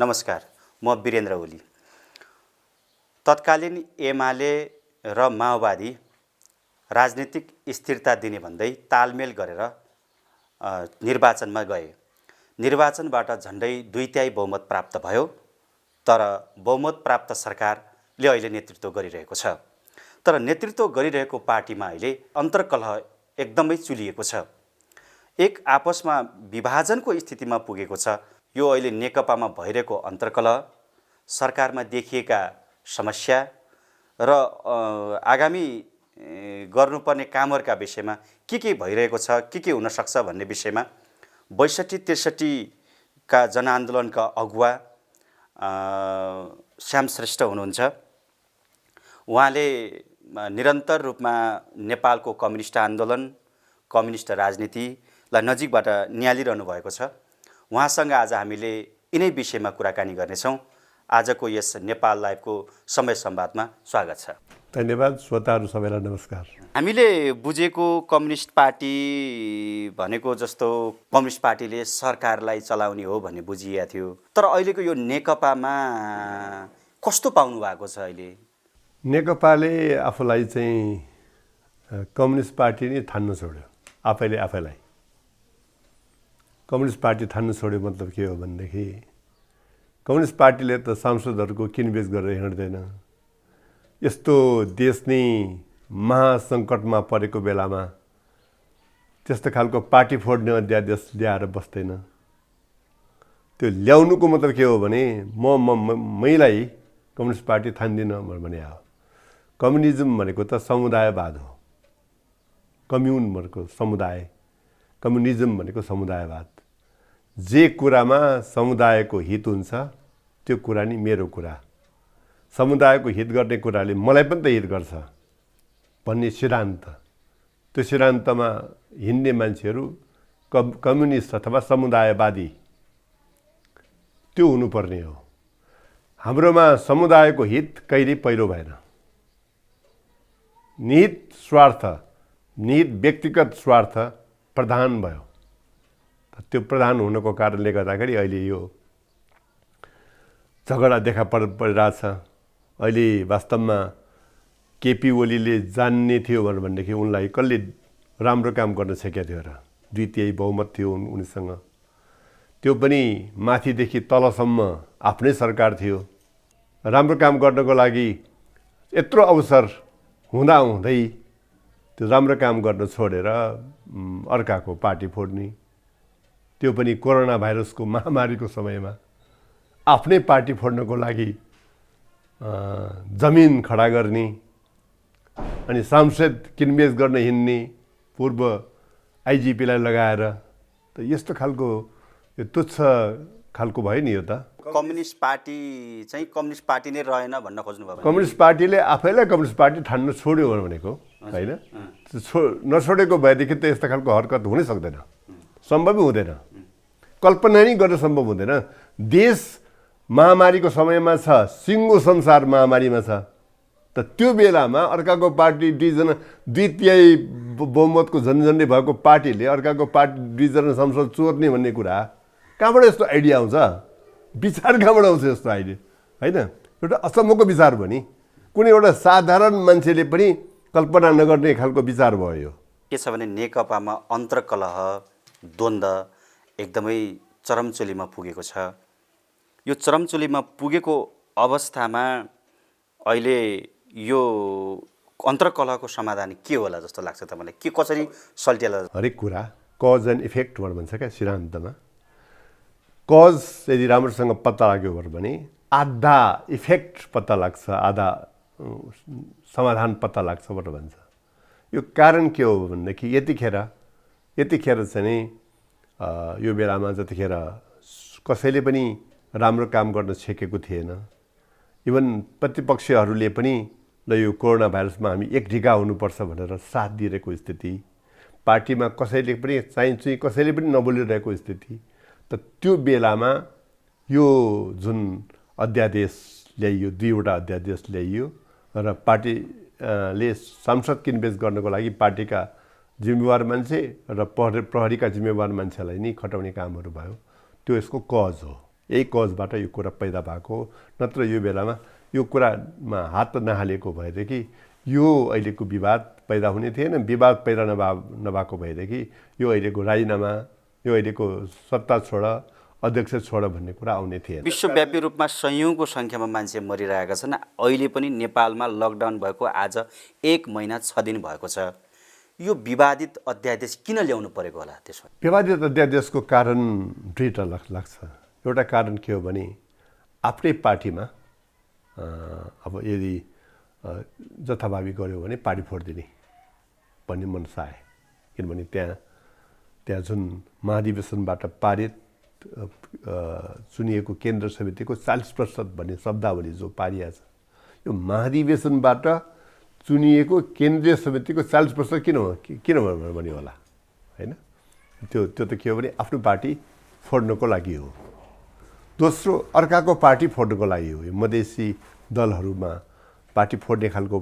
नमस्कार, म वीरेन्द्र ओली। तत्कालीन एमाले र माओवादी राजनीतिक स्थिरता दिने भन्दै तालमेल गरेर निर्वाचनमा गए। निर्वाचनबाट झन्डै 2/3 बहुमत प्राप्त भयो, तर बहुमत प्राप्त सरकारले अहिले नेतृत्व गरिरहेको छ। तर नेतृत्व गरिरहेको पार्टीमा अहिले अन्तर्कलह एकदमै चुलिएको छ। एक आपसमा विभाजनको स्थितिमा पुगेको छ। यो अहिले नेकपामा भइरहेको अन्तर्कलह, सरकारमा देखिएका समस्या र आगामी गर्नुपर्ने कामहरूका विषयमा के भइरहेको छ, के हुन सक्छ भन्ने विषयमा 62-63 का जनआन्दोलनका अगुवा श्याम श्रेष्ठ हुनुहुन्छ। उहाँले निरन्तर रूपमा नेपालको कम्युनिस्ट आन्दोलन, कम्युनिस्ट राजनीतिलाई नजिकबाट निहालिरहनु भएको छ। उहाँसँग आज हामीले यिनै विषयमा कुराकानी गर्नेछौँ। आजको यस नेपाल लाइभको समय संवादमा स्वागत छ। धन्यवाद। श्रोताहरू सबैलाई नमस्कार। हामीले बुझेको कम्युनिस्ट पार्टी भनेको जस्तो कम्युनिस्ट पार्टीले सरकारलाई चलाउने हो भन्ने बुझिएको थियो। तर अहिलेको यो नेकपामा कस्तो पाउनु भएको छ? अहिले नेकपाले आफूलाई चाहिँ कम्युनिस्ट पार्टी नै ठान्न छोड्यो। आफैलाई कम्युनिस्ट पार्टी ठान्न छोड्यो मतलब के हो भनेदेखि कम्युनिस्ट पार्टीले त सांसदहरूको किनबेच गरेर हिँड्दैन। यस्तो देश नै महासङ्कटमा परेको बेलामा त्यस्तो खालको पार्टी फोड्ने अध्यादेश ल्याएर बस्दैन। त्यो ल्याउनुको मतलब के हो भने मैलाई कम्युनिस्ट पार्टी ठान्दिनँ भने हो। कम्युनिज्म भनेको त समुदायवाद हो। कम्युन भनेको समुदाय, कम्युनिज्म भनेको समुदायवाद। जे कुरामा समुदायको हित हुन्छ त्यो कुरा नि मेरो कुरा, समुदायको हित गर्ने कुराले मलाई पनि त हित गर्छ भन्ने सिद्धान्त, त्यो सिद्धान्तमा हिँड्ने मान्छेहरू कम्युनिस्ट अथवा समुदायवादी त्यो हुनुपर्ने हो। हाम्रोमा समुदायको हित कहिले पहिलो भएन। निहित स्वार्थ, निहित व्यक्तिगत स्वार्थ प्रधान भयो। त्यो प्रधान हुनको कारणले गर्दाखेरि अहिले यो झगडा देखा परिरहेछ। अहिले वास्तवमा केपी ओलीले जान्ने थियो भनेदेखि उनलाई कसले राम्रो काम गर्न सकेको थियो र? 2/3 बहुमत थियो उनीसँग। त्यो पनि माथिदेखि तलसम्म आफ्नै सरकार थियो। राम्रो काम गर्नको लागि यत्रो अवसर हुँदाहुँदै त्यो राम्रो काम गर्न छोडेर अर्काको पार्टी फोड्ने, त्यो पनि कोरोना भाइरसको महामारीको समयमा आफ्नै पार्टी फोड्नको लागि जमिन खडा गर्ने अनि सांसद किनबेच गर्न हिँड्ने पूर्व आइजिपीलाई लगाएर त यस्तो खालको यो तुच्छ खालको भयो नि। यो त कम्युनिस्ट पार्टी चाहिँ कम्युनिस्ट पार्टी नै रहेन भन्न खोज्नु भयो। कम्युनिस्ट पार्टीले आफैलाई कम्युनिस्ट पार्टी ठान्न छोड्यो भनेको होइन। नछोडेको भएदेखि त यस्तो खालको हरकत हुनै सक्दैन, सम्भवै हुँदैन, कल्पना नै गर्न सम्भव हुँदैन। देश महामारीको समयमा छ, सिङ्गो संसार महामारीमा छ, त त्यो बेलामा अर्काको पार्टी 2/3 बहुमतको झन्झन्डै भएको पार्टीले अर्काको पार्टी 2 संसद चोर्ने भन्ने कुरा कहाँबाट यस्तो आइडिया आउँछ? विचार कहाँबाट आउँछ यस्तो आइडिया? होइन, एउटा असम्मको विचार भयो नि। कुनै एउटा साधारण मान्छेले पनि कल्पना नगर्ने खालको विचार भयो। के छ भने नेकपामा अन्तर्कलह, द्वन्द्व एकदमै चरमचुलीमा पुगेको छ। यो चरमचुलीमा पुगेको अवस्थामा अहिले यो अन्तर्कलहको समाधान के होला जस्तो लाग्छ तपाईँलाई? के कसरी सल्टिएला? हरेक कुरा कज एन्ड इफेक्ट भन्छ क्या सिद्धान्तमा। कज यदि राम्रोसँग पत्ता लाग्यो भने आधा इफेक्ट पत्ता लाग्छ, आधा समाधान पत्ता लाग्छ भनेर भन्छ। यो कारण के हो भनेदेखि यतिखेर चाहिँ नि यो बेलामा जतिखेर कसैले पनि राम्रो काम गर्न सकेको थिएन। इभन प्रतिपक्षहरूले पनि ल यो कोरोना भाइरसमा हामी एक ढिका हुनुपर्छ भनेर साथ दिइरहेको स्थिति, पार्टीमा कसैले पनि चाहिँ कसैले पनि नबोलिरहेको स्थिति। त त्यो बेलामा यो जुन अध्यादेश ल्याइयो, 2वटा अध्यादेश ल्याइयो र पार्टीले सांसद किनबेच गर्नको लागि पार्टीका जिम्मेवार मान्छे र प्रहरीका जिम्मेवार मान्छेलाई नै खटाउने कामहरू भयो। त्यो यसको कज हो। यही कजबाट यो कुरा पैदा भएको हो। नत्र यो बेलामा यो कुरामा हात नहालेको भएदेखि यो अहिलेको विवाद पैदा हुने थिएन। विवाद पैदा नभएको भएदेखि यो अहिलेको राजीनामा, यो अहिलेको सत्ता छोड, अध्यक्ष छोड भन्ने कुरा आउने थिएन। विश्वव्यापी रूपमा सयौँको सङ्ख्यामा मान्छे मरिरहेका छन्। अहिले पनि नेपालमा लकडाउन भएको आज 1 महिना 6 दिन भएको छ। यो विवादित अध्यादेश किन ल्याउनु परेको होला? त्यसमा विवादित अध्यादेशको कारण दुईवटा लाग्छ। एउटा कारण के हो भने आफ्नै पार्टीमा अब यदि जथाभावी गऱ्यो भने पार्टी फोडिदिने भन्ने मनसा आए। किनभने त्यहाँ जुन महाधिवेशनबाट पारित चुनिएको केन्द्र समितिको 40% भन्ने शब्दावली जो पारिएको छ, यो महाधिवेशनबाट चुनिएको केन्द्रीय समितिको 40% किन भन्यो होला, होइन? त्यो त के हो भने आफ्नो पार्टी फोड्नको लागि हो। दोस्रो, अर्काको पार्टी फोड्नको लागि हो। यो मधेसी दलहरूमा पार्टी फोड्ने खालको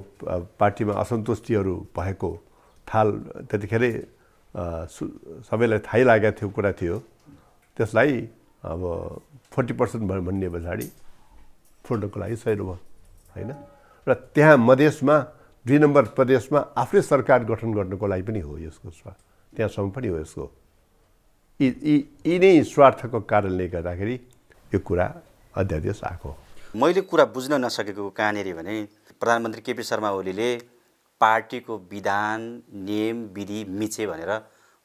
पार्टीमा असन्तुष्टिहरू भएको त्यतिखेरै सबैलाई थाहै लागेको थियो कुरा थियो। त्यसलाई अब 40% भन्ने पछाडि फोड्नको लागि सही भयो, होइन? र त्यहाँ मधेसमा 2 नम्बर प्रदेशमा आफ्नै सरकार गठन गर्नको लागि पनि हो यसको त्यहाँसम्म पनि हो यसको। यी नै स्वार्थको कारणले गर्दाखेरि यो कुरा अध्यादेश आएको। मैले कुरा बुझ्न नसकेको कहाँनिर भने प्रधानमन्त्री केपी शर्मा ओलीले पार्टीको विधान, नियम, विधि मिचे भनेर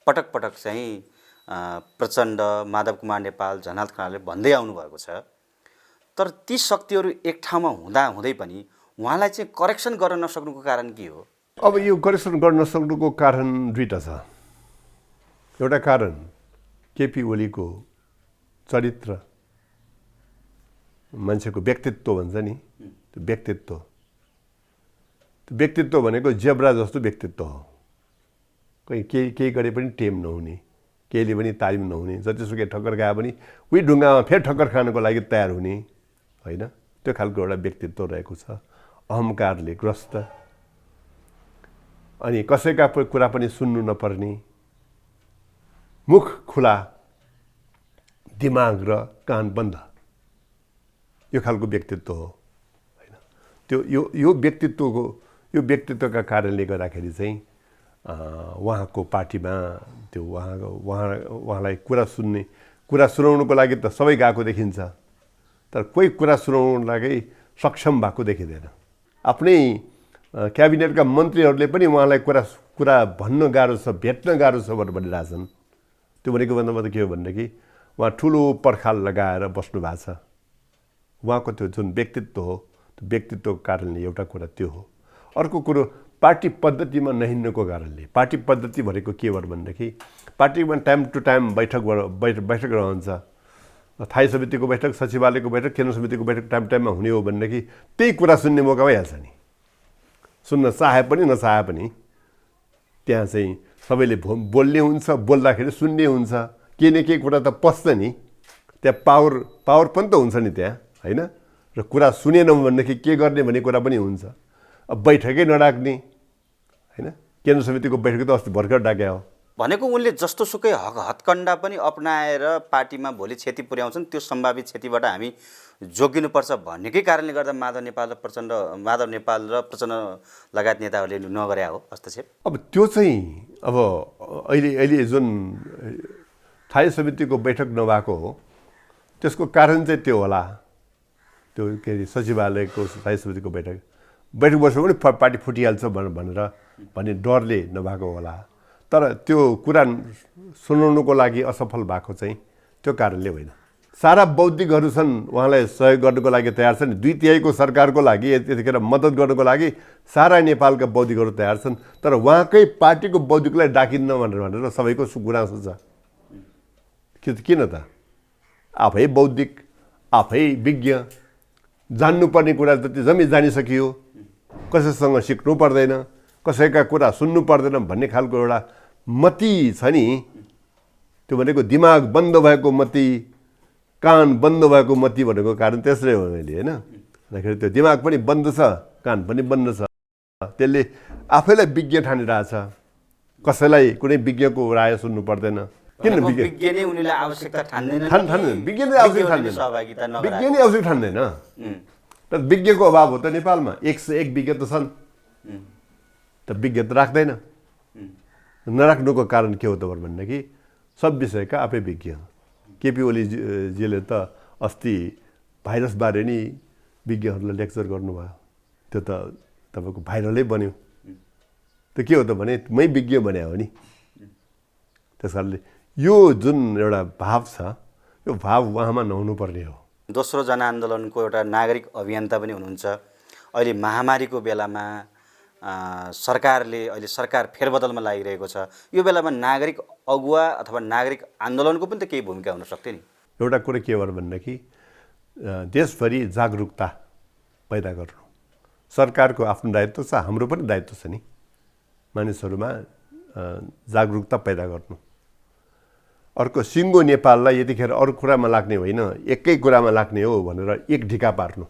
पटक पटक चाहिँ प्रचण्ड, माधव कुमार नेपाल, झनाल खनालले भन्दै आउनुभएको छ। तर ती शक्तिहरू एक ठाउँमा हुँदै पनि उहाँलाई चाहिँ करेक्सन गर्न नसक्नुको कारण के हो? अब यो करेक्सन गर्न नसक्नुको कारण दुईवटा छ। एउटा कारण केपी ओलीको चरित्र, मान्छेको व्यक्तित्व भन्छ नि, त्यो व्यक्तित्व भनेको जेब्रा जस्तो व्यक्तित्व हो। केही गरे पनि टेम नहुने, केहीले पनि तालिम नहुने, जतिसुकै ठक्कर खाए पनि उही ढुङ्गामा फेरि ठक्कर खानको लागि तयार हुने, होइन? त्यो खालको एउटा व्यक्तित्व रहेको छ। अहङ्कारले ग्रस्त, अनि कसैका कुरा पनि सुन्नु नपर्ने, मुख खुला, दिमाग र कान बन्द, यो खालको व्यक्तित्व हो, होइन? यो व्यक्तित्वका कारणले गर्दाखेरि चाहिँ उहाँको पार्टीमा त्यो उहाँलाई कुरा सुनाउनुको लागि त सबै गएको देखिन्छ, तर कोही कुरा सुनाउनु लागि सक्षम भएको देखिँदैन। आफ्नै क्याबिनेटका मन्त्रीहरूले पनि उहाँलाई कुरा भन्न गाह्रो छ, भेट्न गाह्रो छ भनेर भनिरहेछन्। त्यो भनेको मतलब के हो भनेदेखि उहाँ ठुलो पर्खाल लगाएर बस्नु भएको छ। उहाँको त्यो जुन व्यक्तित्व हो, त्यो व्यक्तित्वको कारणले एउटा कुरा त्यो हो। अर्को कुरो पार्टी पद्धतिमा नहिँड्नुको कारणले। पार्टी पद्धति भनेको के हो भनेदेखि पार्टीमा टाइम टु टाइम बैठक रहन्छ। स्थायी समितिको बैठक, सचिवालयको बैठक, केन्द्र समितिको बैठक टाइममा हुने हो भनेदेखि त्यही कुरा सुन्ने मौका भइहाल्छ नि। सुन्न चाहे पनि नचाहे पनि त्यहाँ चाहिँ सबैले बोल्ने हुन्छ, बोल्दाखेरि सुन्ने हुन्छ। केही न केही कुरा त पस्छ नि, त्यहाँ पावर पनि त हुन्छ नि त्यहाँ, होइन? र कुरा सुनेनौँ भनेदेखि के गर्ने भन्ने कुरा पनि हुन्छ। अब बैठकै नडाक्ने, होइन? केन्द्र समितिको बैठक त अस्ति भर्खर डाक्या हो। भनेको उनले जस्तोसुकै हत्कण्डा पनि अपनाएर पार्टीमा भोलि क्षति पुर्याउँछन्, त्यो सम्भावित क्षतिबाट हामी जोगिनुपर्छ भन्नेकै कारणले गर्दा माधव नेपाल र प्रचण्ड लगायत नेताहरूले नगरे हो हस्तक्षेप। अब त्यो चाहिँ अब अहिले जुन स्थायी समितिको बैठक नभएको हो त्यसको कारण चाहिँ त्यो होला। त्यो के अरे सचिवालयको स्थायी समितिको बैठक बस्यो भने पार्टी फुटिहाल्छ भन्ने डरले नभएको होला। तर त्यो कुरा सुनाउनुको लागि असफल भएको चाहिँ त्यो कारणले होइन। सारा बौद्धिकहरू छन् उहाँलाई सहयोग गर्नुको लागि तयार छन्। 2/3 सरकारको लागि यतिखेर मद्दत गर्नुको लागि सारा नेपालका बौद्धिकहरू तयार छन्। तर उहाँकै पार्टीको बौद्धिकलाई डाकिन्न भनेर सबैको गुनासो छ। किन त? आफै बौद्धिक, आफै विज्ञ, जान्नुपर्ने कुरा जति जम्मै जानिसकियो, कसैसँग सिक्नु पर्दैन, कसैका कुरा सुन्नु पर्दैन भन्ने खालको एउटा मति छ नि। त्यो भनेको दिमाग बन्द भएको मति, कान बन्द भएको मति भनेको कारण त्यसले हो मैले, होइन? भन्दाखेरि त्यो दिमाग पनि बन्द छ, कान पनि बन्द छ। त्यसले आफैलाई विज्ञ ठानिरहेछ, कसैलाई कुनै विज्ञको राय सुन्नु पर्दैन। किन भनेको विज्ञ विज्ञ नै उनीले आवश्यकता ठान्दैनन् ठान्दैन कि विज्ञ नै आवश्यक विज्ञहरूले ठान्दैन सहभागिता विज्ञ नगराएको? नै आवश्यक ठान्दैन तर विज्ञको अभाव हो त नेपालमा 101 विज्ञ त छन् त विज्ञ त राख्दैन नराख्नुको कारण के हो त भनेदेखि सब विषयका आफै विज्ञ केपी ओलीजीले त अस्ति भाइरसबारे नि विज्ञहरूलाई लेक्चर गर्नुभयो त्यो त तपाईँको भाइरलै बन्यो त्यो के हो त भने मै विज्ञ भने हो नि त्यस कारणले यो जुन एउटा भाव छ यो भाव उहाँमा नहुनुपर्ने हो दोस्रो जनआन्दोलनको एउटा नागरिक अभियन्ता पनि हुनुहुन्छ अहिले महामारीको बेलामा सरकारले अहिले सरकार फेरबदलमा लागिरहेको छ यो बेलामा नागरिक अगुवा अथवा नागरिक आन्दोलनको पनि त केही भूमिका हुन सक्थ्यो नि एउटा कुरा के हो भनेदेखि देशभरि जागरुकता पैदा गर्नु सरकारको आफ्नो दायित्व छ हाम्रो पनि दायित्व छ नि मानिसहरूमा जागरुकता पैदा गर्नु अर्को सिङ्गो नेपाललाई यतिखेर अरू कुरामा लाग्ने होइन एकै कुरामा लाग्ने हो भनेर एक ढिका पार्नु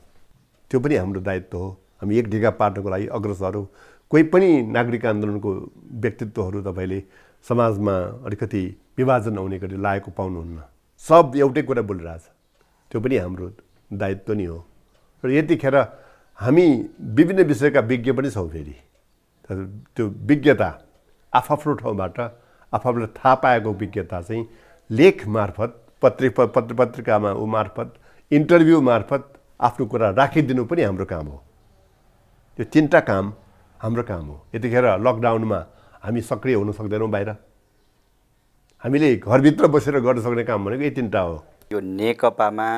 त्यो पनि हाम्रो दायित्व हो हामी एक ढिका पार्नको लागि अग्रसर हो कोही पनि नागरिक आन्दोलनको व्यक्तित्वहरू तपाईँले समाजमा अलिकति विभाजन आउने गरी लागेको पाउनुहुन्न सब एउटै कुरा बोलिरहेछ त्यो पनि हाम्रो दायित्व नि हो र यतिखेर हामी विभिन्न विषयका विज्ञ पनि छौँ फेरि त्यो विज्ञता आफ्नो ठाउँबाट आफूलाई थाहा पाएको विज्ञता चाहिँ लेख मार्फत पत्रिकामा ऊ मार्फत इन्टरभ्यू मार्फत आफ्नो कुरा राखिदिनु पनि हाम्रो काम हो त्यो तिनवटा काम हाम्रो काम हो यतिखेर लकडाउनमा हामी सक्रिय हुन सक्दैनौँ बाहिर हामीले घरभित्र बसेर गर्न सक्ने काम भनेको यही तिनवटा हो यो नेकपामा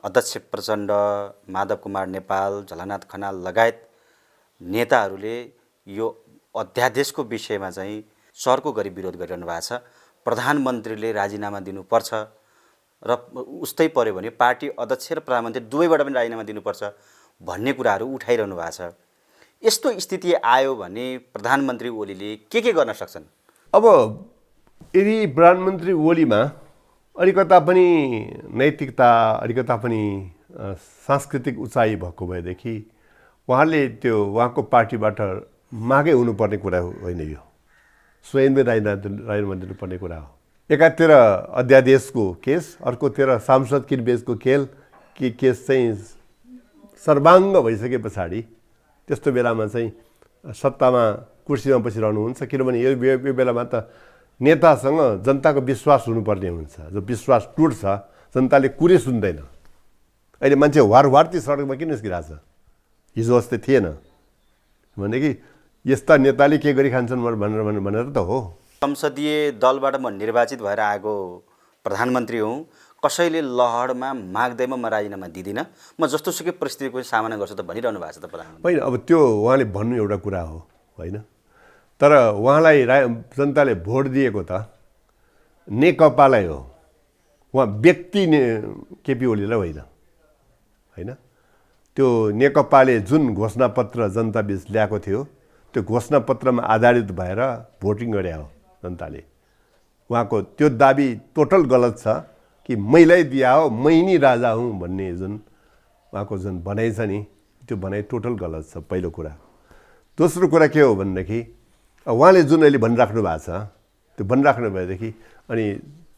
अध्यक्ष प्रचण्ड माधव कुमार नेपाल झलनाथ खनाल लगायत नेताहरूले यो अध्यादेशको विषयमा चाहिँ सरको गरी विरोध गरिरहनु भएको छ प्रधानमन्त्रीले राजीनामा दिनुपर्छ र उस्तै पर्यो भने पार्टी अध्यक्ष र प्रधानमन्त्री दुवैबाट पनि राजीनामा दिनुपर्छ भन्ने कुराहरू उठाइरहनु भएको छ यस्तो स्थिति आयो भने प्रधानमन्त्री ओलीले के गर्न सक्छन् अब यदि प्रधानमन्त्री ओलीमा अलिकता पनि नैतिकता अलिकता पनि सांस्कृतिक उचाइ भएको भएदेखि उहाँले त्यो उहाँको पार्टीबाट मागै हुनुपर्ने कुरा होइन यो स्वयंमै राजीनामा दिनुपर्ने कुरा हो एकातिर अध्यादेशको केस अर्कोतिर सांसद किनबेचको केस चाहिँ सर्वाङ्ग भइसके पछाडि त्यस्तो बेलामा चाहिँ सत्तामा कुर्सीमा बसिरहनुहुन्छ किनभने यो बेलामा त नेतासँग जनताको विश्वास हुनुपर्ने हुन्छ जो विश्वास टुट्छ जनताले कुरै सुन्दैन अहिले मान्छे वारती सडकमा किन निस्किरहेछ हिजो अस्ति थिएन भनेदेखि यस्ता नेताले के गरी खान्छन् भनेर त हो संसदीय दलबाट म निर्वाचित भएर आएको प्रधानमन्त्री हुँ कसैले लहरमा माग्दैमा म राजीनामा दिदिनँ म जस्तोसुकै परिस्थितिको सामना गर्छु त भनिरहनु भएको छ त प्रधानमन्त्री होइन अब त्यो उहाँले भन्नु एउटा कुरा हो होइन तर उहाँलाई जनताले भोट दिएको त नेकपालाई हो उहाँ व्यक्ति केपी ओलीलाई होइन त्यो नेकपाले जुन घोषणापत्र जनताबीच ल्याएको थियो त्यो घोषणापत्रमा आधारित भएर भोटिङ गरे हो जनताले उहाँको त्यो दाबी टोटल गलत छ कि मैलाई दिया हो मै नि राजा हुँ भन्ने जुन उहाँको जुन भनाइ छ नि त्यो भनाइ टोटल गलत छ पहिलो कुरा दोस्रो कुरा के हो भनेदेखि उहाँले जुन अहिले भनिराख्नु भएको छ त्यो भनिराख्नु भएदेखि अनि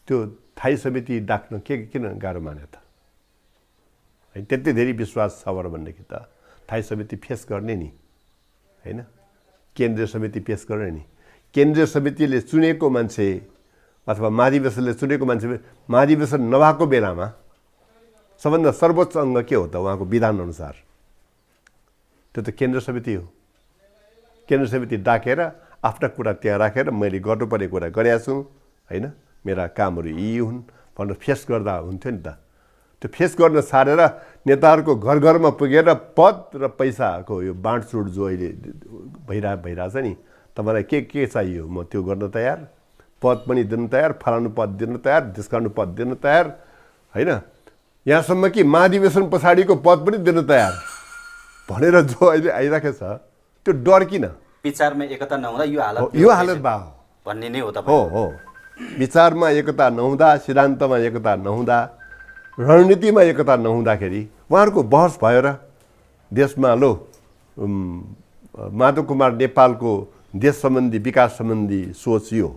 त्यो स्थायी समिति डाक्न किन गाह्रो माने त होइन त्यति धेरै विश्वास छ भनेदेखि त स्थायी समिति फेस गर्ने नि होइन केन्द्रीय समिति पेश गर्ने नि केन्द्रीय समितिले चुनेको मान्छे अथवा महाधिवेशनले चुनेको मान्छे महाधिवेशन नभएको बेलामा सबभन्दा सर्वोच्च अङ्ग के हो त उहाँको विधानअनुसार त्यो त केन्द्रीय समिति हो केन्द्रीय समिति डाकेर आफ्ना कुरा त्यहाँ राखेर मैले गर्नुपर्ने कुरा गरेका छु होइन मेरा कामहरू यी हुन् भनेर फेस गर्दा हुन्थ्यो नि त त्यो फेस गर्न सारेर नेताहरूको घर घरमा पुगेर पद र पैसाको यो बाँडचुँड जो अहिले भइरहेछ नि तपाईँलाई के चाहियो म त्यो गर्न तयार पद पनि दिन तयार फलानु पद दिन तयार डिस्काउन्ट पद दिन तयार होइन यहाँसम्म कि महाधिवेशन पछाडिको पद पनि दिन तयार भनेर जो अहिले आइराखेको छ त्यो डर किन विचारमा एकता नहुँदा यो हालत भयो भन्ने नै हो हो विचारमा एकता नहुँदा सिद्धान्तमा एकता नहुँदा रणनीतिमा एकता नहुँदाखेरि उहाँहरूको बहस भयो र देशमा लो माधव कुमार नेपालको देश सम्बन्धी विकास सम्बन्धी सोच यो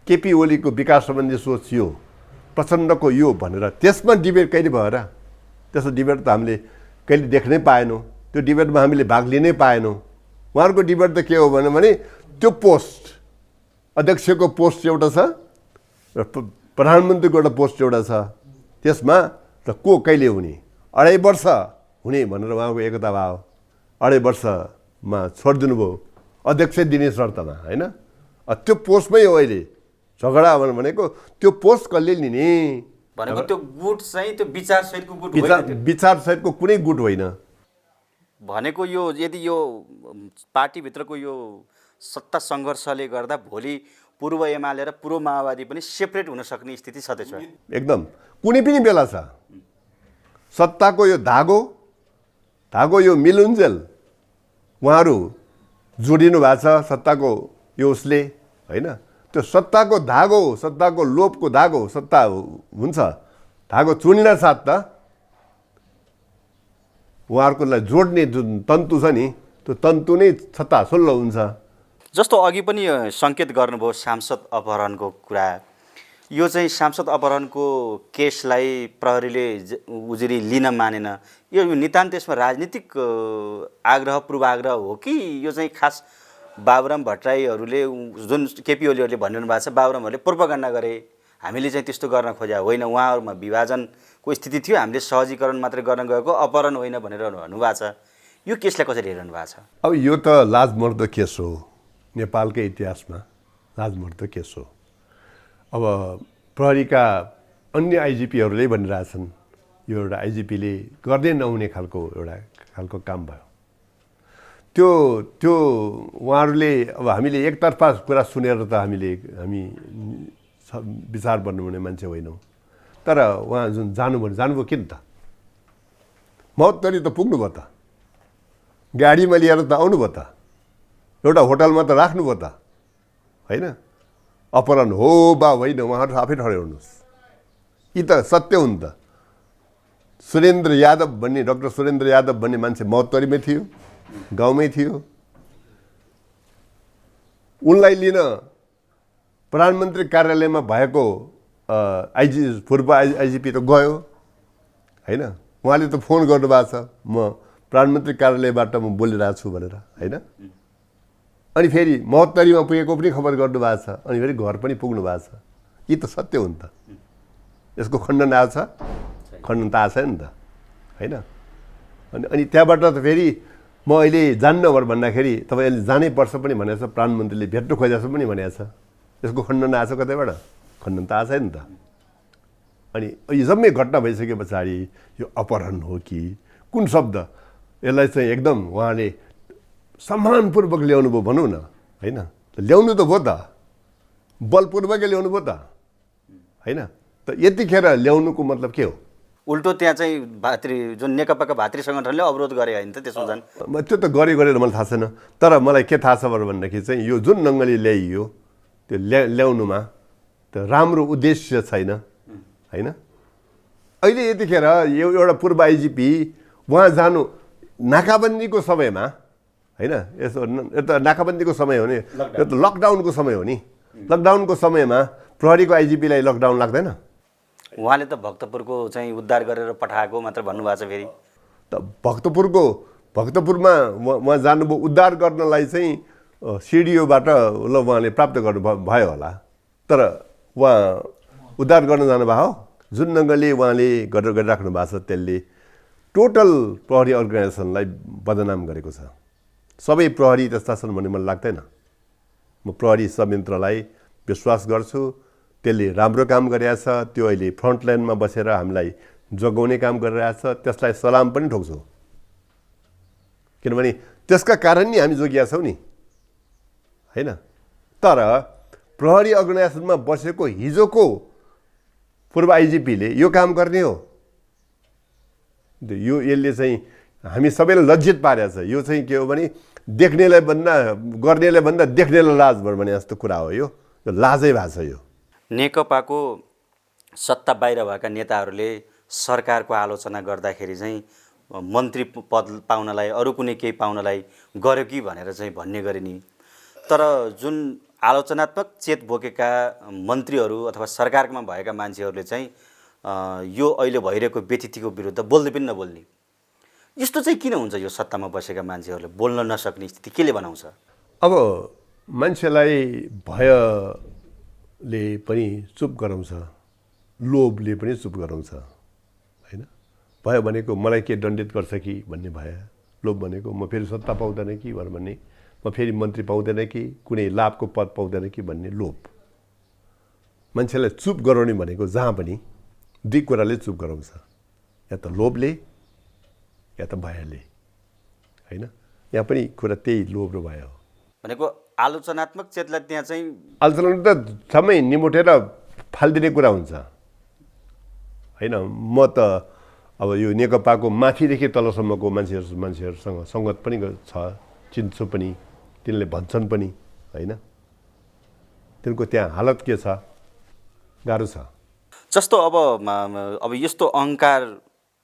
केपी ओलीको विकास सम्बन्धी सोच यो, प्रचण्डको यो भनेर त्यसमा डिबेट कहिले भयो र? त्यसको डिबेट त हामीले कहिले देख्नै पाएनौँ, त्यो डिबेटमा हामीले भाग लिनै पाएनौँ। उहाँहरूको डिबेट त के हो भने त्यो पोस्ट, अध्यक्षको पोस्ट एउटा छ र प्रधानमन्त्रीको एउटा पोस्ट एउटा छ, त्यसमा त को कहिले हुने, 2.5 वर्ष हुने भनेर उहाँको एकता भयो। 2.5 वर्षमा छोडिदिनु भयो अध्यक्ष दिने शर्तमा, होइन? त्यो पोस्टमै हो अहिले झगडा भनेको। त्यो पोस्ट कसले लिने भनेको त्यो गुट चाहिँ त्यो विचारसहितको गुट होइन, विचारसहितको कुनै गुट होइन भनेको। यो यदि यो पार्टीभित्रको यो सत्ता सङ्घर्षले गर्दा भोलि पूर्व एमाले र पूर्व माओवादी पनि सेपरेट हुन सक्ने स्थिति छ त्यसो? एकदम कुनै पनि बेला छ। सत्ताको यो धागो यो मिलुन्जेल उहाँहरू जोडिनु भएको छ सत्ताको यो उसले, होइन? त्यो सत्ताको धागो, सत्ताको लोभको धागो, सत्ता हुन्छ धागो चुनिन साथ त उहाँहरूकोलाई जोड्ने जुन तन्तु छ नि, त्यो तन्तु नै छत्ताछुल्लो हुन्छ। जस्तो अघि पनि सङ्केत गर्नुभयो सांसद अपहरणको कुरा, यो चाहिँ सांसद अपहरणको केसलाई प्रहरीले उजुरी लिन मानेन, यो नितान्त त्यसमा राजनीतिक आग्रह पूर्वाग्रह हो कि यो चाहिँ खास बाबुराम भट्टराईहरूले जुन केपी ओलीहरूले भनिरहनु भएको छ, बाबुरामहरूले प्रोपागन्डा गरे, हामीले चाहिँ त्यस्तो गर्न खोज्या होइन, उहाँहरूमा विभाजनको स्थिति थियो, हामीले सहजीकरण मात्रै गर्न गएको, अपहरण होइन भनेर भन्नुभएको छ। यो केसलाई कसरी हेरिरहनु भएको छ? अब यो त लाजमर्दो केस हो, नेपालकै इतिहासमा लाजमर्दो केस हो। अब प्रहरीका अन्य आइजिपीहरूले भनिरहेछन् यो एउटा आइजिपीले गर्दै नहुने खालको काम भयो। त्यो उहाँहरूले अब हामीले एकतर्फा कुरा सुनेर त हामी विचार बन्नुहुने मान्छे होइनौँ, तर उहाँ जुन जानुभयो किन त? महोत्तरी त पुग्नुभयो त, गाडीमा लिएर त आउनुभयो त, एउटा होटलमा त राख्नुभयो त, होइन? अपहरण हो बा होइन उहाँहरू आफै ठहराउनुहोस्, यी त सत्य हुन् त। सुरेन्द्र यादव भन्ने, डाक्टर सुरेन्द्र यादव भन्ने मान्छे महोत्तरीमै थियो, गाउँमै थियो। उनलाई लिन प्रधानमन्त्री कार्यालयमा भएको पूर्व आइजिपी त गयो, होइन? उहाँले त फोन गर्नुभएको छ, म प्रधानमन्त्री कार्यालयबाट म बोलिरहेको छु भनेर, होइन? अनि फेरि महोत्तरीमा पुगेको पनि खबर गर्नुभएको छ, अनि फेरि घर पनि पुग्नु भएको छ। यी त सत्य हुन् त। यसको खण्डन आएको छ? खण्डन त आएको छैन नि त, होइन? अनि त्यहाँबाट त फेरि म अहिले जान्न भन्दाखेरि तपाईँले जानै पर्छ पनि भनेको छ, प्रधानमन्त्रीले भेट्नु खोजेको छ पनि भनेको छ। यसको खण्डन आएको छ कतैबाट? खण्डन त आएको छैन नि त। अनि यो जम्मै घटना भइसके पछाडि यो अपहरण हो कि कुन शब्द, यसलाई चाहिँ एकदम उहाँले सम्मानपूर्वक ल्याउनु भयो भनौँ न, होइन? ल्याउनु त भयो त, बलपूर्वकै ल्याउनु भयो त, होइन? त यतिखेर ल्याउनुको मतलब के हो? उल्टो त्यहाँ चाहिँ जुन नेकपाका भातृ सङ्गठनले अवरोध गरे होइन त त्यसो झन्? त्यो त गरेर मलाई थाहा छैन, तर मलाई के थाहा छ भन्दाखेरि चाहिँ यो जुन ढङ्गले ल्याइयो त्यो ल्याउनुमा त राम्रो उद्देश्य छैन, होइन? अहिले यतिखेर एउटा पूर्व आइजिपी उहाँ जानु नाकाबन्दीको समयमा, होइन? यसो त नाकाबन्दीको समय हो नि, यो त लकडाउनको समय हो नि। लकडाउनको समयमा प्रहरीको आइजिपीलाई लकडाउन लाग्दैन? उहाँले त भक्तपुरको चाहिँ उद्धार गरेर पठाएको मात्र भन्नुभएको छ। फेरि त भक्तपुरमा उहाँ जानुभयो उद्धार गर्नलाई चाहिँ सिडिओबाट ल उहाँले प्राप्त गर्नु भयो होला, तर उहाँ उद्धार गर्न जानुभयो हो? जुन ढङ्गले उहाँले गरिराख्नु भएको छ त्यसले टोटल प्रहरी अर्गनाइजेसनलाई बदनाम गरेको छ। सबै प्रहरी त्यस्ता छन् भन्ने मलाई लाग्दैन। म प्रहरी संयन्त्रलाई विश्वास गर्छु, त्यसले राम्रो काम गरिरहेछ, त्यो अहिले फ्रन्टलाइनमा बसेर हामीलाई जोगाउने काम गरिरहेछ, त्यसलाई सलाम पनि ठोक्छु, किनभने त्यसका कारण नि हामी जोगिया छौँ नि, होइन? तर प्रहरी अर्गनाइजेसनमा बसेको हिजोको पूर्व आइजिपीले यो काम गर्ने हो? यो यसले चाहिँ हामी सबैलाई लज्जित पारेको छ। यो चाहिँ के हो भने देख्नेलाई भन्दा गर्नेलाई भन्दा देख्नेलाई लाज भने जस्तो कुरा हो। यो लाजै भएको छ। यो नेकपाको सत्ता बाहिर भएका नेताहरूले सरकारको आलोचना गर्दाखेरि चाहिँ मन्त्री पद पाउनलाई, अरू कुनै केही पाउनलाई गर्यो कि भनेर चाहिँ भन्ने गरे नि। तर जुन आलोचनात्मक चेत बोकेका मन्त्रीहरू अथवा सरकारमा भएका मान्छेहरूले चाहिँ यो अहिले भइरहेको व्यतिथिको विरुद्ध बोल्दै पनि नबोल्ने, यस्तो चाहिँ किन हुन्छ? यो सत्तामा बसेका मान्छेहरूले बोल्न नसक्ने स्थिति केले बनाउँछ? अब मान्छेलाई भयले पनि चुप गराउँछ, लोभले पनि चुप गराउँछ होइन। भय भनेको मलाई के दण्डित गर्छ कि भन्ने भय, लोभ भनेको म फेरि सत्ता पाउँदैन कि भन्ने, म फेरि मन्त्री पाउँदैन कि कुनै लाभको पद पाउँदैन कि भन्ने लोभ। मान्छेलाई चुप गराउने भनेको जहाँ पनि दुई कुराले चुप गराउँछ, या त लोभले या त भयले होइन। यहाँ पनि कुरा त्यही लोभ र भय हो भनेको आलोचनात्मक चेतलाई त्यहाँ चाहिँ आलोचना त सबै निमोटेर फालिदिने कुरा हुन्छ होइन। म त अब यो नेकपाको माथिदेखि तलसम्मको मान्छेहरूसँग सङ्गत पनि छ, चिन्छु पनि, तिनले भन्छन् पनि होइन। तिनको त्यहाँ हालत के छ, गाह्रो छ। जस्तो अब यस्तो अहङ्कार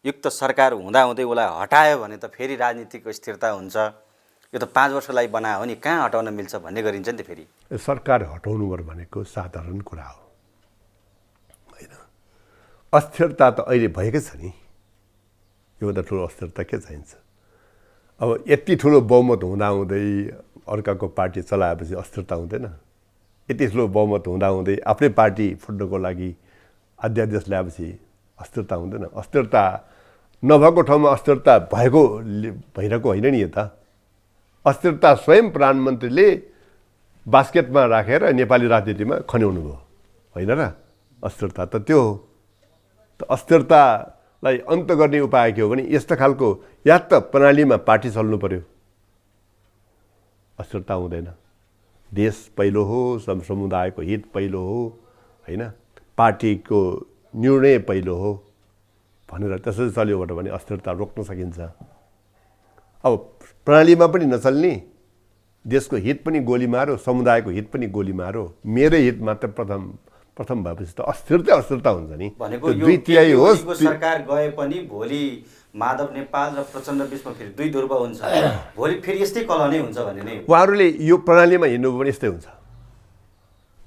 युक्त सरकार हुँदाहुँदै उसलाई हटायो भने त फेरि राजनीतिक स्थिरता हुन्छ। यो त 5 वर्षलाई बनायो भने कहाँ हटाउन मिल्छ भन्ने गरिन्छ नि त। फेरि सरकार हटाउनु भनेको साधारण कुरा हो होइन। अस्थिरता त अहिले भएकै छ नि, योभन्दा ठुलो अस्थिरता के चाहिन्छ? अब यति ठुलो बहुमत हुँदाहुँदै अर्काको पार्टी चलाएपछि अस्थिरता हुँदैन? यति ठुलो बहुमत हुँदाहुँदै आफ्नै पार्टी फुट्नको लागि अध्यादेश ल्याएपछि अस्थिरता हुँदैन? अस्थिरता नभएको ठाउँमा अस्थिरता भइरहेको होइन नि। यता अस्थिरता स्वयं प्रधानमन्त्रीले बास्केटमा राखेर नेपाली राजनीतिमा खन्याउनु भयो होइन र? अस्थिरता त त्यो हो। त अस्थिरतालाई अन्त गर्ने उपाय के हो भने यस्तो खालको या त प्रणालीमा पार्टी चल्नु पर्यो, अस्थिरता हुँदैन। देश पहिलो हो, समुदायको हित पहिलो हो होइन, पार्टीको निर्णय पहिलो हो भनेर त्यसरी चल्यो भने अस्थिरता रोक्न सकिन्छ। अब प्रणालीमा पनि नचल्ने, देशको हित पनि गोली मारो, समुदायको हित पनि गोली मारो, मेरै हित मात्र प्रथम भएपछि त अस्थिरता हुन्छ नि। भनेको यो सरकार गए पनि भोलि माधव नेपाल र प्रचण्ड बिचमा फेरि दुई ध्रुव हुन्छ, भोलि फेरि यस्तै कलह नै हुन्छ भन्ने नै। उहाँहरूले यो प्रणालीमा हिँड्नुभयो भने यस्तै हुन्छ।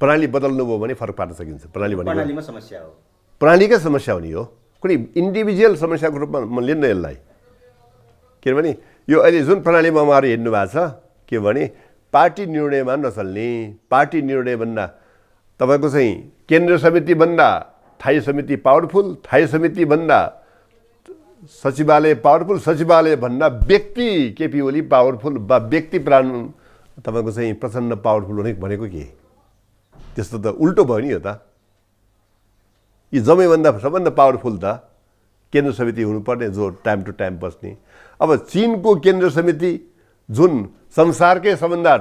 प्रणाली बदल्नुभयो भने फरक पार्न सकिन्छ। प्रणालीमा समस्या हो, प्रणालीकै समस्या हो नि यो, कुनै इन्डिभिजुअल समस्याको रूपमा म लिन्न यसलाई। किनभने यो अहिले जुन प्रणालीमा उहाँहरू हिँड्नु भएको छ के भने पार्टी निर्णयमा नचल्ने, पार्टी निर्णय भन्दा तपाईँको चाहिँ केन्द्रीय समिति भन्दा स्थायी समिति पावरफुल, स्थायी समिति भन्दा सचिवालय पावरफुल, सचिवालय भन्दा व्यक्ति केपी ओली पावरफुल वा व्यक्ति तपाईँको चाहिँ प्रचण्ड पावरफुल हुने भनेको के? त्यस्तो त उल्टो भयो नि। यो त यी जम्मैभन्दा सबभन्दा पावरफुल त केन्द्र समिति हुनुपर्ने, जो टाइम टु टाइम बस्ने। अब चीनको केन्द्र समिति जुन संसारकै सबभन्दा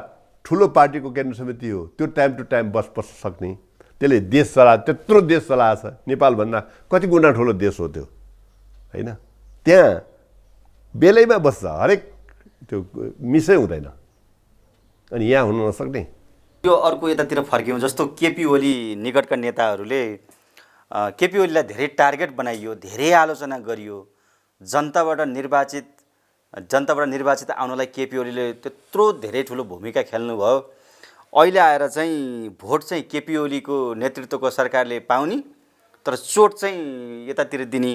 ठुलो पार्टीको केन्द्र समिति हो, त्यो टाइम टु टाइम बस्न सक्ने, त्यसले देश त्यत्रो देश चलाएछ। नेपालभन्दा कति गुणा ठुलो देश हो त्यो होइन। त्यहाँ बेलैमा बस्छ, हरेक त्यो मिसै हुँदैन, अनि यहाँ हुन नसक्ने। यो अर्को यतातिर फर्क्यौँ, जस्तो केपी ओली निकटका नेताहरूले केपी ओलीलाई धेरै टार्गेट बनाइयो, धेरै आलोचना गरियो। जनताबाट निर्वाचित आउनलाई केपी ओलीले त्यत्रो धेरै ठुलो भूमिका खेल्नुभयो। अहिले आएर चाहिँ भोट चाहिँ केपी ओलीको नेतृत्वको सरकारले पाउने, तर चोट चाहिँ यतातिर दिने,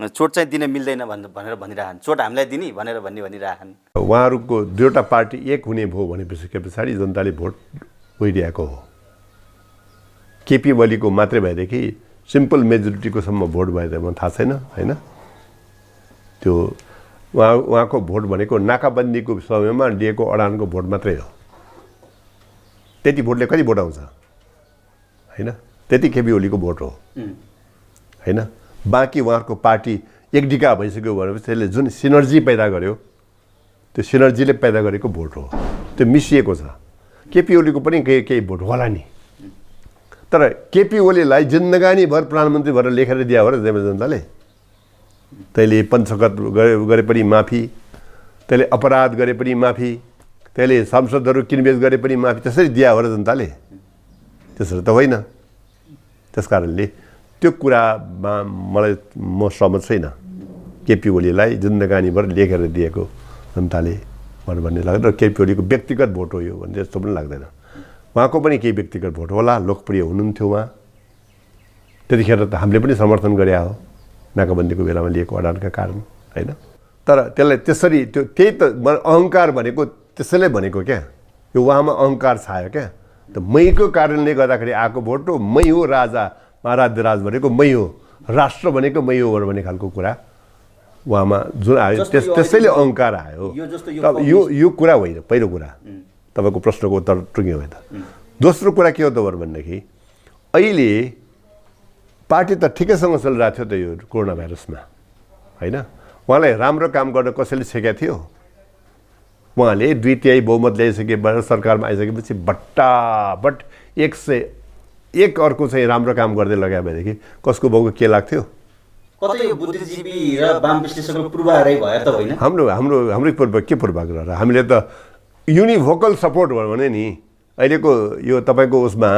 चोट चाहिँ दिन मिल्दैन भनेर भनिरहन्, चोट हामीलाई दिने भनेर भनिरहन्। उहाँहरूको दुईवटा पार्टी एक हुने भयो भनेपछि पछाडि जनताले भोट गइरहेको हो। केपी ओलीको मात्रै भएदेखि सिम्पल मेजोरिटीको सम्म भोट भएर मलाई थाहा छैन होइन। त्यो उहाँको भोट भनेको नाकाबन्दीको समयमा दिएको अडानको भोट मात्रै हो। त्यति भोटले कति भोट आउँछ होइन, त्यति केपी ओलीको भोट हो होइन। बाँकी उहाँहरूको पार्टी एक डिका भइसक्यो भनेपछि त्यसले जुन सिनर्जी पैदा गर्यो, त्यो सिनर्जीले पैदा गरेको भोट हो, त्यो मिसिएको छ। केपी ओलीको पनि केही भोट होला नि, तर केपी ओलीलाई जिन्दगानीभर प्रधानमन्त्री भएर लेखेर दिया हो र जनताले। तैँले पञ्चकत गरे पनि माफी, तैँले अपराध गरे पनि माफी, तैँले सांसदहरू किनबेच गरे पनि माफी, त्यसरी दिया हो र जनताले? त्यसरी त होइन। त्यस कारणले त्यो कुरामा म सहमत छैन। केपी ओलीलाई जिन्दगानीभर लेखेर दिएको जनताले भन्ने लाग्दैन, र केपी ओलीको व्यक्तिगत भोट हो यो भन्ने जस्तो पनि लाग्दैन। उहाँको पनि केही व्यक्तिगत भोट होला, लोकप्रिय हुनुहुन्थ्यो उहाँ। त्यतिखेर त हामीले पनि समर्थन गरे हो नाकाबन्दीको बेलामा लिएको अडानका कारण, होइन? तर त्यसलाई त्यसरी त्यही त अहङ्कार भनेको त्यसैले भनेको क्या, यो उहाँमा अहङ्कार छायो क्या। त मैको कारणले गर्दाखेरि आएको भोट हो, मै हो राजा, महाराज भनेको मै हो, राष्ट्र भनेको मै हो भन्ने खालको कुरा उहाँमा जुन आयो, त्यसैले अहङ्कार आयो। यो कुरा होइन पहिलो कुरा। तपाईँको प्रश्नको उत्तर टुङ्ग्यो भने त दोस्रो कुरा के हो त भनेदेखि अहिले पार्टी त ठिकैसँग चलिरहेको थियो त यो कोरोना भाइरसमा, होइन? उहाँलाई राम्रो काम गर्न कसैले छेकेको थियो? उहाँले 2/3 बहुमत ल्याइसकेबाट सरकारमा आइसकेपछि भट्टाभट 101 अर्को चाहिँ राम्रो काम गर्दै लगायो भनेदेखि कसको बाउको के लाग्थ्यो? कतै यो बुद्धिजीवी र वाम विश्लेषकको पूर्वाग्रह भयो त होइन? हाम्रो पूर्वाग्रह र हामीले त युनिभोकल सपोर्ट भयो भने नि अहिलेको यो तपाईँको उसमा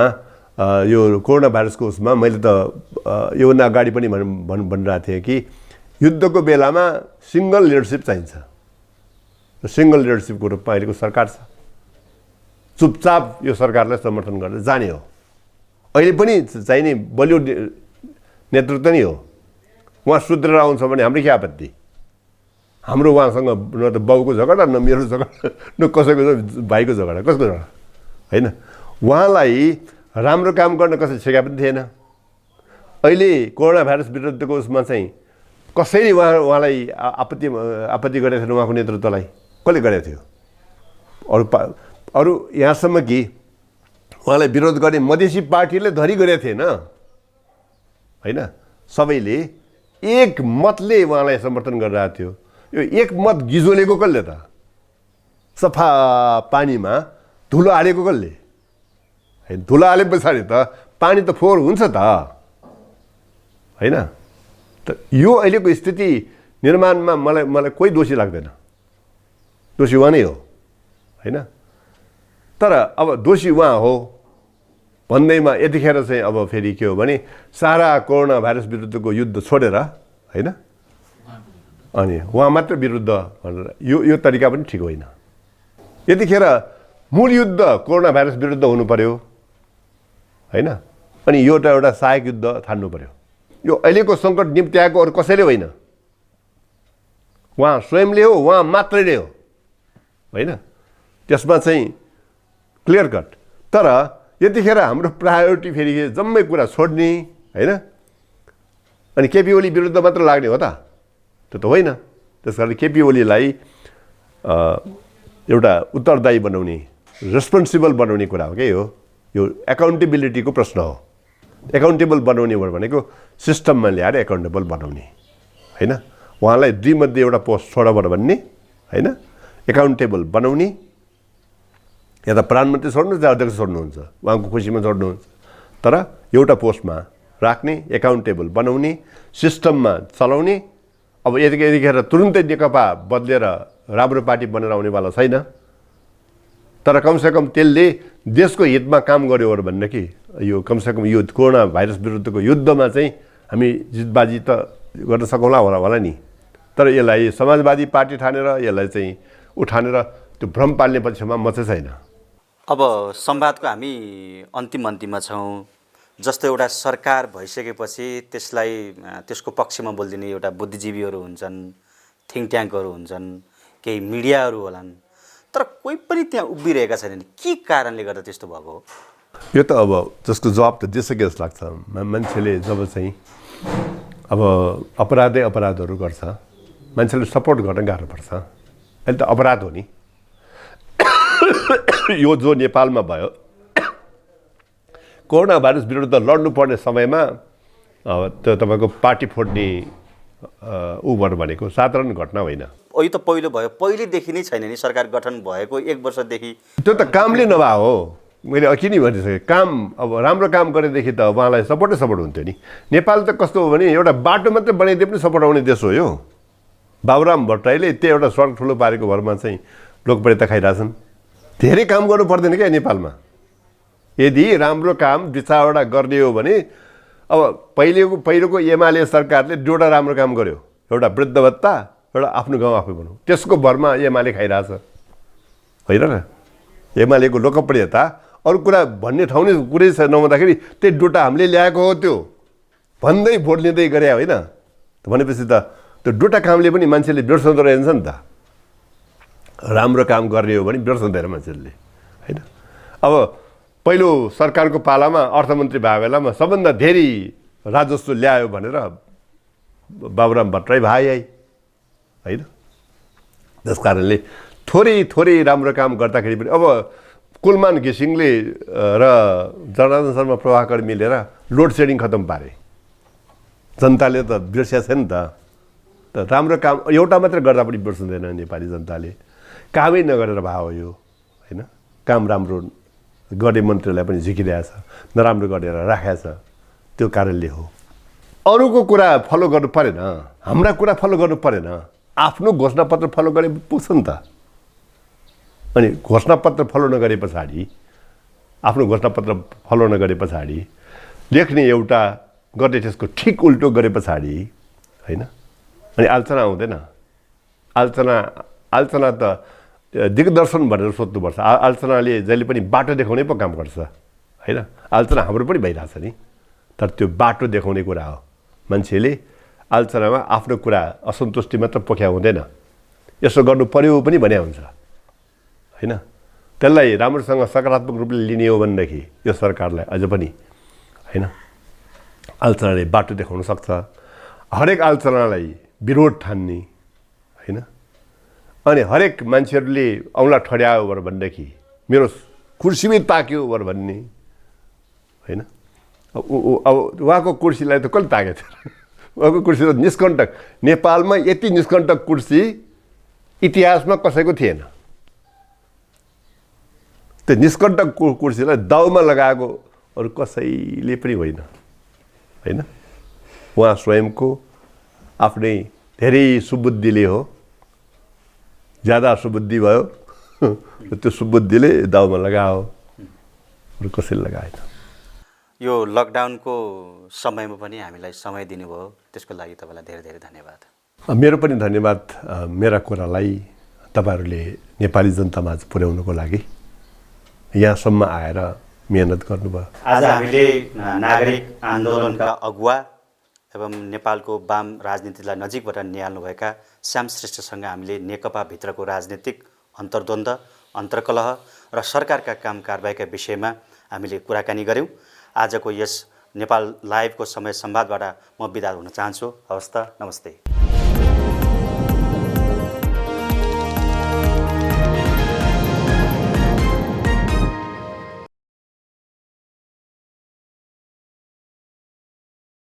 यो कोरोना भाइरसको उसमा मैले त योभन्दा अगाडि पनि भनिरहेको थिएँ कि युद्धको बेलामा सिङ्गल लिडरसिप चाहिन्छ र सिङ्गल लिडरसिपको रूपमा अहिलेको सरकार छ। चुपचाप यो सरकारलाई समर्थन गरेर जाने हो। अहिले पनि चाहिने बलियो नेतृत्व नै हो। उहाँ सुध्रेर आउँछ भने हाम्रो के आपत्ति? हाम्रो उहाँसँग न त बाउको झगडा, न मेरो झगडा, न कसैको भाइको झगडा, कसको झगडा, होइन? उहाँलाई राम्रो काम गर्न कसैले छेका पनि थिएन। अहिले कोरोना भाइरस विरुद्धको उसमा चाहिँ कसैले उहाँलाई आपत्ति गरेको थिएन? उहाँको नेतृत्वलाई कसले गरेको थियो? अरू यहाँसम्म कि उहाँलाई विरोध गर्ने मधेसी पार्टीले धरी गरेको थिएन, होइन? सबैले एक मतले उहाँलाई समर्थन गरिरहेको थियो। यो एक मत गिजोलेको कसले त? सफा पानीमा धुलो हालेको कसले? धुलो हाले पछाडि त पानी त फोहोर हुन्छ त, होइन? त यो अहिलेको स्थिति निर्माणमा मलाई कोही दोषी लाग्दैन। दोषी उहाँ नै हो, होइन? तर अब दोषी उहाँ हो भन्दैमा यतिखेर चाहिँ अब फेरि के हो भने सारा कोरोना भाइरस विरुद्धको युद्ध छोडेर, होइन, अनि उहाँ मात्र विरुद्ध भनेर यो तरिका पनि ठिक होइन। यतिखेर मूल युद्ध कोरोना भाइरस विरुद्ध हुनु पर्यो, होइन? अनि यो एउटा सहायक युद्ध थाल्नु पर्यो। यो अहिलेको सङ्कट निम्त्याएको अरू कसैले होइन, उहाँ स्वयंले हो, उहाँ मात्रैले हो, होइन? त्यसमा चाहिँ क्लियर कट। तर यतिखेर हाम्रो प्रायोरिटी फेरि जम्मै कुरा छोड्ने, होइन? अनि केपी ओली विरुद्ध मात्र लाग्ने हो त? त्यो त होइन। त्यस कारण केपी ओलीलाई एउटा उत्तरदायी बनाउने, रेस्पोन्सिबल बनाउने कुरा हो क्या यो एकाउन्टेबिलिटीको प्रश्न हो। एकाउन्टेबल बनाउने भनेको सिस्टममा ल्याएर एकाउन्टेबल बनाउने, होइन? उहाँलाई 2 मध्ये एउटा पोस्ट छोडबाट भन्ने, होइन? एकाउन्टेबल बनाउने, या त प्रधानमन्त्री छोड्नुहुन्छ या अध्यक्ष छोड्नुहुन्छ, उहाँको खुसीमा छोड्नुहुन्छ, तर एउटा पोस्टमा राख्ने, एकाउन्टेबल बनाउने, सिस्टममा चलाउने। अब यतिखेर तुरुन्तै नेकपा बदलेर राम्रो पार्टी बनेर आउनेवाला छैन, तर कमसेकम त्यसले देशको हितमा काम गर्यो भनेदेखि यो कमसेकम यो कोरोना भाइरस विरुद्धको युद्धमा चाहिँ हामी जितबाजी त गर्न सकौँला होला नि। तर यसलाई समाजवादी पार्टी ठानेर यसलाई चाहिँ उठानेर त्यो भ्रम पाल्ने पक्षमा म चाहिँ छैन। अब संवादको हामी अन्तिममा छौँ। जस्तो एउटा सरकार भइसकेपछि त्यसको पक्षमा बोलिदिने एउटा बुद्धिजीवीहरू हुन्छन्, थिङ्क ट्याङ्कहरू हुन्छन्, केही मिडियाहरू होलान्, तर कोही पनि त्यहाँ उभिरहेका छैनन्। के कारणले गर्दा त्यस्तो भएको हो? यो त अब जसको जवाब त दिइसके जस्तो लाग्छ। मान्छेले जब चाहिँ अब अपराधहरू गर्छ, मान्छेले सपोर्ट गर्न गाह्रो पर्छ। अहिले त अपराध हो नि यो जो नेपालमा भयो। कोरोना भाइरस विरुद्ध लड्नुपर्ने समयमा त्यो तपाईँको पार्टी फोड्ने ऊबाट भनेको साधारण घटना होइन। यो त पहिलो भयो, पहिलेदेखि नै छैन नि सरकार गठन भएको 1 वर्षदेखि। त्यो त कामले नभए हो। मैले अघि नै भनिसकेँ, काम अब राम्रो काम गरेदेखि त उहाँलाई सपोर्ट हुन्थ्यो नि। नेपाल त कस्तो हो भने एउटा बाटो मात्रै बनाइदिए पनि सपोर्ट आउने देश हो यो। बाबुराम भट्टराईले त्यो एउटा सडक ठुलो पारेको भरमा चाहिँ लोकप्रियता खाइरहेछन्। धेरै काम गर्नु पर्दैन क्या नेपालमा। यदि राम्रो काम 2-4वटा गर्ने हो भने अब पहिलोको एमाले सरकारले 2वटा राम्रो काम गर्यो। एउटा वृद्ध भत्ता, एउटा आफ्नो गाउँ आफै बनाऊ। त्यसको भरमा एमाले खाइरहेछ होइन र? एमालेको लोकप्रियता अरू कुरा भन्ने ठाउँ नै कुरै छ नहुँदाखेरि त्यही डोटा हामीले ल्याएको हो त्यो भन्दै भोट लिँदै गरे होइन भनेपछि त त्यो डोटा कामले पनि मान्छेले बिर्सँदो रहेछ नि त राम्रो काम गर्ने हो भने बिर्सँदैन मान्छेले होइन अब पहिलो सरकारको पालामा अर्थमन्त्री भएको बेलामा सबभन्दा धेरै राजस्व ल्यायो भनेर बाबुराम भट्टराई भाइ होइन त्यस कारणले थोरै थोरै राम्रो काम गर्दाखेरि पनि अब कुलमान घिसिङले र जनार्दन शर्मा प्रभाकर मिलेर लोड सेडिङ खतम पारे जनताले त बिर्सिया छ नि त राम्रो काम एउटा मात्रै गर्दा पनि बिर्सँदैन नेपाली जनताले कामै नगरेर भयो यो होइन काम राम्रो गर्ने मन्त्रीलाई पनि झिकिरहेछ नराम्रो गरेर राखेको छ त्यो कारणले हो अरूको कुरा फलो गर्नु परेन हाम्रा कुरा फलो गर्नु परेन आफ्नो घोषणापत्र फलो गरे पुग्छ नि त अनि घोषणापत्र फलो नगरे पछाडि आफ्नो घोषणापत्र फलो नगरे पछाडि लेख्ने एउटा गर्ने त्यसको ठिक उल्टो गरे पछाडि होइन अनि आलोचना आउँदैन आलोचना त दिग्दर्शन भनेर सोध्नुपर्छ आलोचनाले जहिले पनि बाटो देखाउने पो काम गर्छ होइन आलोचना हाम्रो पनि भइरहेछ नि तर त्यो बाटो देखाउने कुरा हो मान्छेले आलोचनामा आफ्नो कुरा असन्तुष्टि मात्र पोख्या हुँदैन यसो गर्नु पर्यो पनि भने हुन्छ होइन त्यसलाई राम्रोसँग सकारात्मक रूपले लिने हो भनेदेखि यो सरकारलाई अझ पनि होइन आलोचनाले बाटो देखाउन सक्छ हरेक आलोचनालाई विरोध ठान्ने होइन अनि हरेक मान्छेहरूले औँला ठड्यायो भनेदेखि मेरो कुर्सीमै ताक्यो भन्ने होइन अब उहाँको कुर्सीलाई त कसले ताकेको थियो उहाँको कुर्सी त निष्कण्टक नेपालमा यति निष्कण्टक कुर्सी इतिहासमा कसैको थिएन त्यो निष्कण्टक कुर्सीलाई दाउमा लगाएको अरू कसैले पनि होइन होइन उहाँ स्वयंको आफ्नै धेरै सुबुद्धिले हो ज्यादा सुबुद्धि भयो त्यो सुबुद्धिले दाउमा लगायो अरू कसैले लगाएन यो लकडाउनको समयमा पनि हामीलाई समय दिनुभयो त्यसको लागि तपाईँलाई धेरै धेरै धन्यवाद मेरो पनि धन्यवाद मेरा कुरालाई तपाईँहरूले नेपाली जनतामाझ पुर्याउनुको लागि यहाँसम्म आएर मेहनत गर्नुभयो आज हामीले नागरिक आन्दोलनका अगुवा एवं नेपालको वाम राजनीतिलाई नजिकबाट निहाल्नुभएका श्याम श्रेष्ठसँग हामीले नेकपा भित्रको राजनीतिक अन्तर्द्वन्द अन्तर्कलह र सरकारका काम कारबाहीका विषयमा हामीले कुराकानी गऱ्यौँ आजको यस नेपाल लाइभको समय संवादबाट म बिदा हुन चाहन्छु हवस् त नमस्ते